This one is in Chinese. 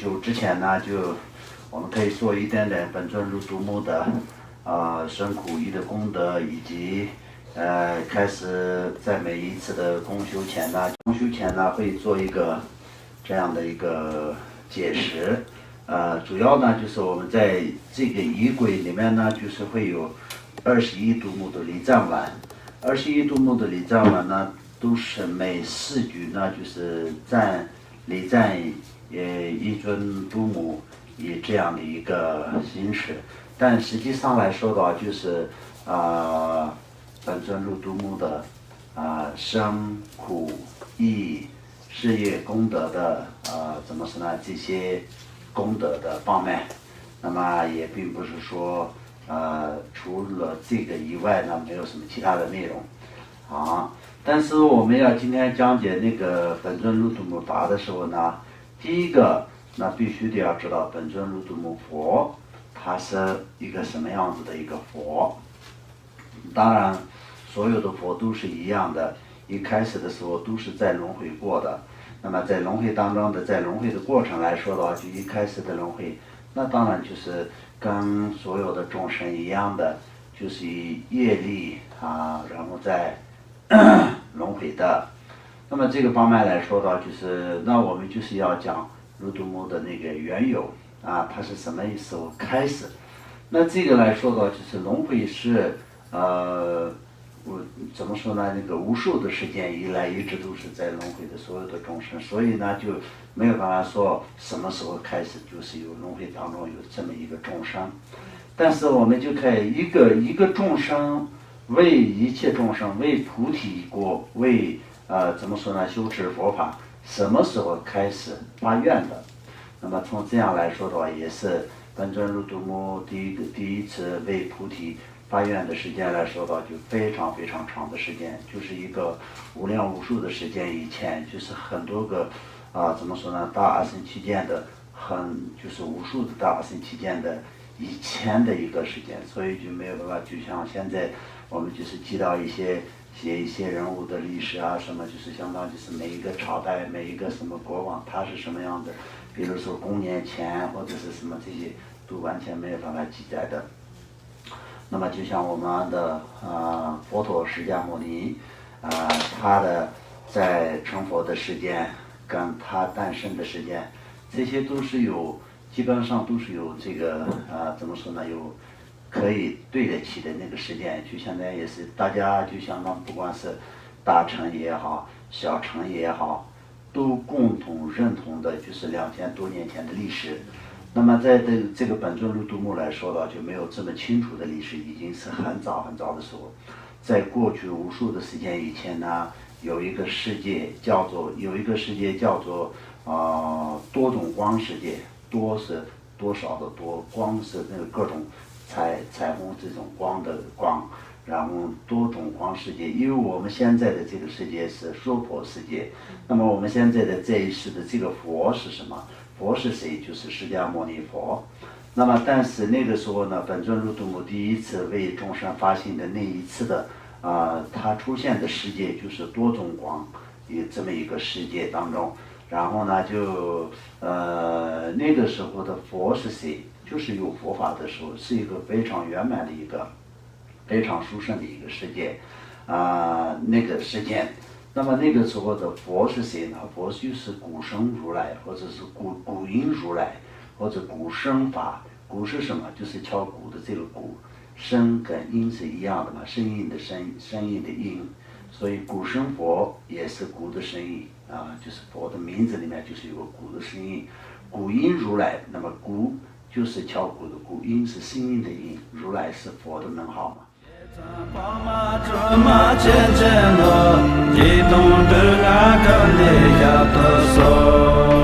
修之前呢，我们可以说一点点本尊如度母的身苦役的功德，以及开始在每一次的公修前呢，会做一个这样的一个解释。主要呢就是我们在这个仪轨里面呢，就是会有21度母的礼赞丸，21度母的礼赞丸呢，都是每4句呢，就是礼赞一尊度母，以这样的一个形式。但实际上来说的话，就是本尊如度母的生苦役事业功德的怎么说呢？这些功德的方面，那么也并不是说除了这个以外呢，没有什么其他的内容但是我们要今天讲解那个本尊如度母法的时候呢，第一个那必须得要知道本尊如度母佛它是一个什么样子的一个佛。当然所有的佛都是一样的，一开始的时候都是在轮回过的。那么在轮回当中的，在轮回的过程来说的话，就一开始的轮回，那当然就是跟所有的众生一样的，就是以业力然后再轮回的。那么这个方面来说的话，就是那我们就是要讲如度母的那个缘由它是什么时候开始。那这个来说的话，就是轮回是我怎么说呢？那个无数的时间以来，一直都是在轮回的所有的众生，所以呢，就没有办法说什么时候开始就是有轮回当中有这么一个众生。但是我们就可以一个众生为一切众生为菩提果为怎么说呢？修持佛法什么时候开始发愿的？那么从这样来说的话，也是本尊如度母第一次为菩提发愿的时间来说的话，就非常非常长的时间，就是一个无量无数的时间以前，就是很多个怎么说呢？大阿僧祇见的就是无数的大阿僧祇见的以前的一个时间，所以就没有办法，就像现在我们就是记到写一些人物的历史什么，就是相当就是每一个朝代每一个什么国王他是什么样的，比如说公元前或者是什么，这些都完全没有办法记载的。那么就像我们的佛陀释迦牟尼他的在成佛的时间跟他诞生的时间，这些都是基本上都是有这个怎么说呢？有可以对得起的那个时间。就现在也是大家就相当，不管是大乘也好，小乘也好，都共同认同的就是2000多年前的历史。那么在这个本尊如度母来说的话，就没有这么清楚的历史，已经是很早很早的时候。在过去无数的时间以前呢，有一个世界叫做多种光世界，多是多少的多，光是那个各种彩虹这种光的光，然后多种光世界。因为我们现在的这个世界是娑婆世界，那么我们现在的这一世的这个佛是什么？佛是谁？就是释迦牟尼佛。那么但是那个时候呢，本尊如度母第一次为众生发心的那一次的它出现的世界就是多种光有这么一个世界当中。然后呢就那个时候的佛是谁？就是有佛法的时候，是一个非常圆满的一个非常殊胜的一个世界那个时间。那么那个时候的佛是谁呢？佛就是古生如来，或者是古音如来，或者古生法。古是什么？就是敲鼓的这个鼓，声跟音是一样的嘛，声音的声，声音的音，所以古生佛也是鼓的声音就是佛的名字里面就是有个鼓的声音。古音如来，那么鼓就是敲鼓的鼓，音是声音的音，如来是佛的门号嘛。Ji tung tu la ka le ya to so